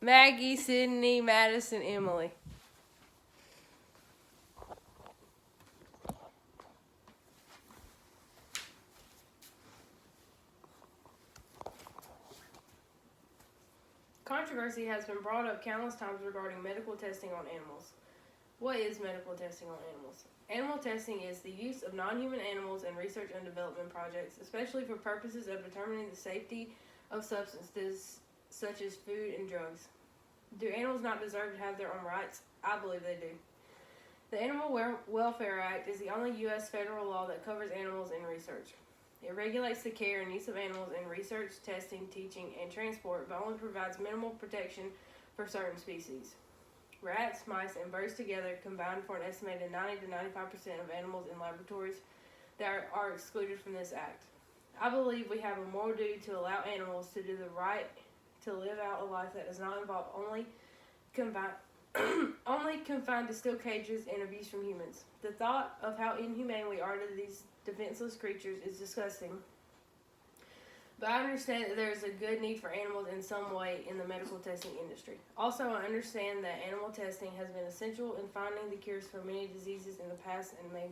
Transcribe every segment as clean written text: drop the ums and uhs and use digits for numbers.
Maggie, Sydney, Madison, Emily. Controversy has been brought up countless times regarding medical testing on animals. What is medical testing on animals? Animal testing is the use of non-human animals in research and development projects, especially for purposes of determining the safety of substances such as food and drugs. Do animals not deserve to have their own rights? I believe they do. The Animal Welfare Act is the only U.S. federal law that covers animals in research. It regulates the care and use of animals in research, testing, teaching, and transport, but only provides minimal protection for certain species. Rats, mice, and birds together combine for an estimated 90 to 95% of animals in laboratories that are excluded from this act. I believe we have a moral duty to allow animals to do the right to live out a life that does not involve only confined to steel cages and abuse from humans. The thought of how inhumane we are to these defenseless creatures is disgusting. But I understand that there is a good need for animals in some way in the medical testing industry. Also, I understand that animal testing has been essential in finding the cures for many diseases in the past and made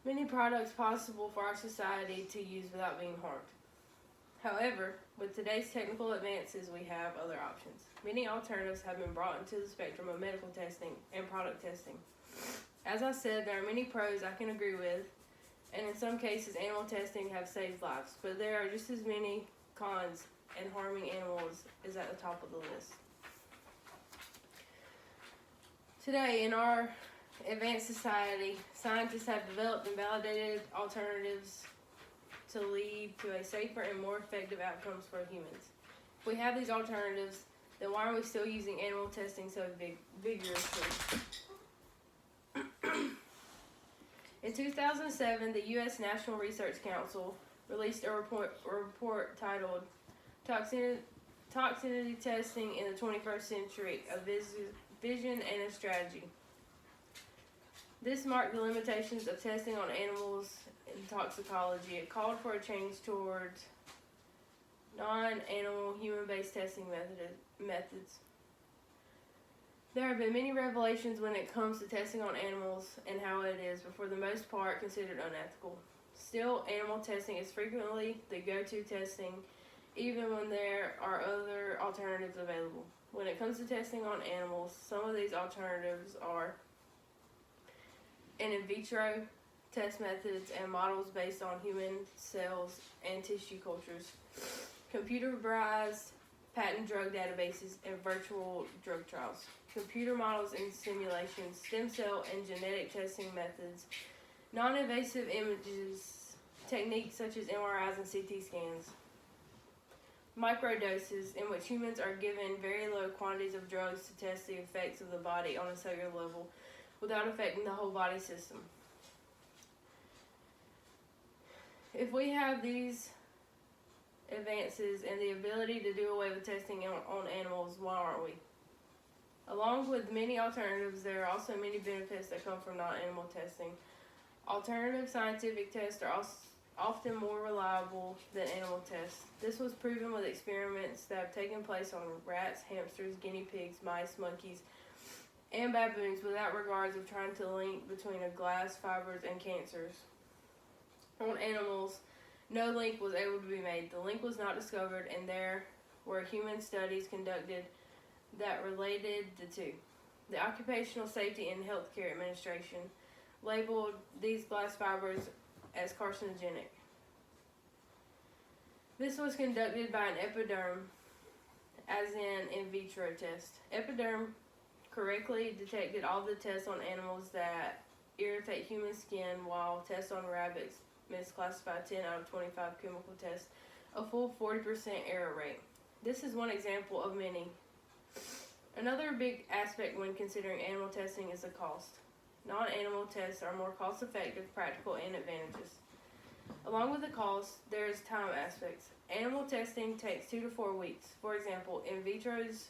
many products possible for our society to use without being harmed. However, with today's technical advances, we have other options. Many alternatives have been brought into the spectrum of medical testing and product testing. As I said, there are many pros I can agree with, and in some cases, animal testing have saved lives, but there are just as many cons, and harming animals is at the top of the list. Today, in our advanced society, scientists have developed and validated alternatives to lead to a safer and more effective outcomes for humans. If we have these alternatives, then why are we still using animal testing so vigorously? In 2007, the U.S. National Research Council released a report titled Toxicity Testing in the 21st Century, a Vision and a Strategy. This marked the limitations of testing on animals in toxicology. It called for a change towards non-animal, human-based testing methods. There have been many revelations when it comes to testing on animals and how it is, but for the most part, considered unethical. Still, animal testing is frequently the go-to testing, even when there are other alternatives available. When it comes to testing on animals, some of these alternatives are in vitro test methods and models based on human cells and tissue cultures, computerized patent drug databases, and virtual drug trials, computer models and simulations, stem cell and genetic testing methods, non-invasive images, techniques such as MRIs and CT scans, microdoses in which humans are given very low quantities of drugs to test the effects of the body on a cellular level without affecting the whole body system. If we have these advances and the ability to do away with testing on animals, why aren't we? Along with many alternatives, there are also many benefits that come from non-animal testing. Alternative scientific tests are often more reliable than animal tests. This was proven with experiments that have taken place on rats, hamsters, guinea pigs, mice, monkeys, and baboons without regards of trying to link between glass fibers and cancers. On animals, no link was able to be made. The link was not discovered, and there were human studies conducted that related the two. The Occupational Safety and Healthcare Administration labeled these glass fibers as carcinogenic. This was conducted by an epiderm, as in vitro test. Epiderm correctly detected all the tests on animals that irritate human skin, while tests on rabbits misclassified 10 out of 25 chemical tests, a full 40% error rate. This is one example of many. Another big aspect when considering animal testing is the cost. Non-animal tests are more cost-effective, practical, and advantages. Along with the cost, there is time aspects. Animal testing takes 2 to 4 weeks. For example, in vitro's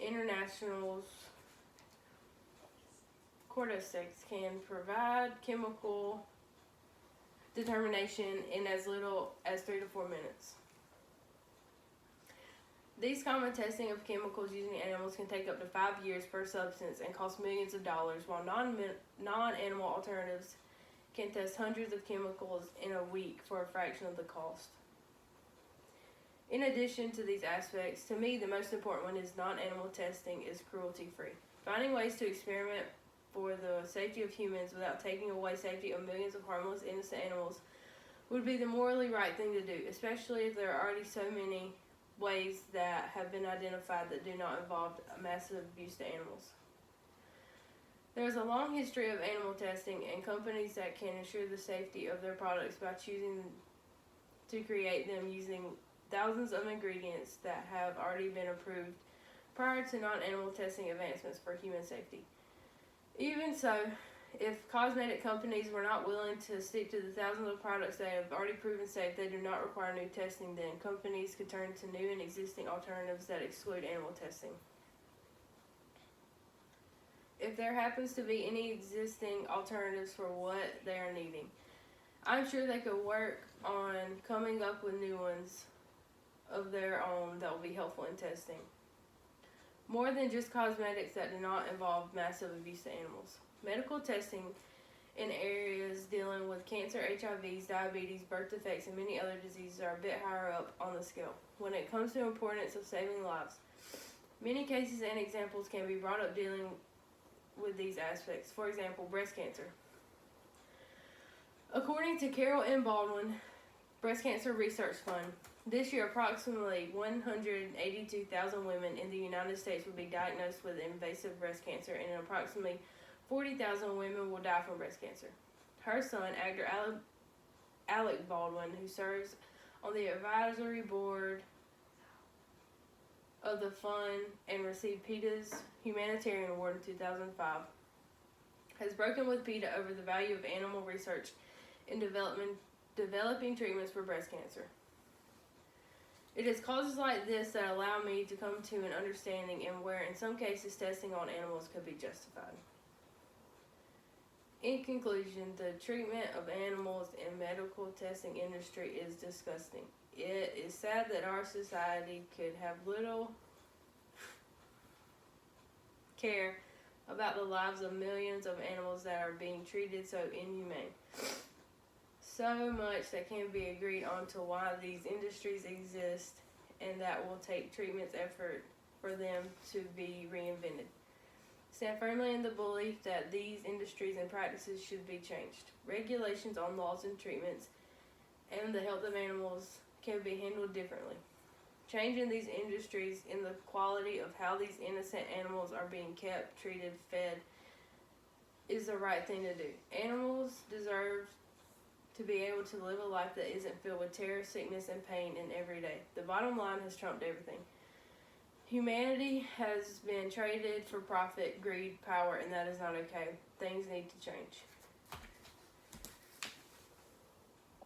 internationals cordyceps can provide chemical determination in as little as 3 to 4 minutes. These common testing of chemicals using animals can take up to 5 years per substance and cost millions of dollars, while non-animal alternatives can test hundreds of chemicals in a week for a fraction of the cost. In addition to these aspects, to me the most important one is non-animal testing is cruelty-free. Finding ways to experiment for the safety of humans without taking away safety of millions of harmless, innocent animals would be the morally right thing to do, especially if there are already so many ways that have been identified that do not involve massive abuse to animals. There is a long history of animal testing, and companies that can ensure the safety of their products by choosing to create them using thousands of ingredients that have already been approved prior to non-animal testing advancements for human safety. Even so, if cosmetic companies were not willing to stick to the thousands of products that have already proven safe, they do not require new testing, then companies could turn to new and existing alternatives that exclude animal testing. If there happens to be any existing alternatives for what they are needing, I'm sure they could work on coming up with new ones of their own that will be helpful in testing. More than just cosmetics that do not involve massive abuse to animals. Medical testing in areas dealing with cancer, HIVs, diabetes, birth defects, and many other diseases are a bit higher up on the scale when it comes to the importance of saving lives. Many cases and examples can be brought up dealing with these aspects. For example, breast cancer. According to Carol M. Baldwin, Breast Cancer Research Fund, this year approximately 182,000 women in the United States will be diagnosed with invasive breast cancer, and approximately 40,000 women will die from breast cancer. Her son, actor Alec Baldwin, who serves on the advisory board of the fund and received PETA's Humanitarian Award in 2005, has broken with PETA over the value of animal research in developing treatments for breast cancer. It is causes like this that allow me to come to an understanding and where in some cases testing on animals could be justified. In conclusion, the treatment of animals in medical testing industry is disgusting. It is sad that our society could have little care about the lives of millions of animals that are being treated so inhumane. So much that can be agreed on to why these industries exist, and that will take treatment's effort for them to be reinvented. Stand firmly in the belief that these industries and practices should be changed. Regulations on laws and treatments and the health of animals can be handled differently. Changing these industries in the quality of how these innocent animals are being kept, treated, fed is the right thing to do. Animals deserve to be able to live a life that isn't filled with terror, sickness, and pain in every day. The bottom line has trumped everything. Humanity has been traded for profit, greed, power, and that is not okay. Things need to change.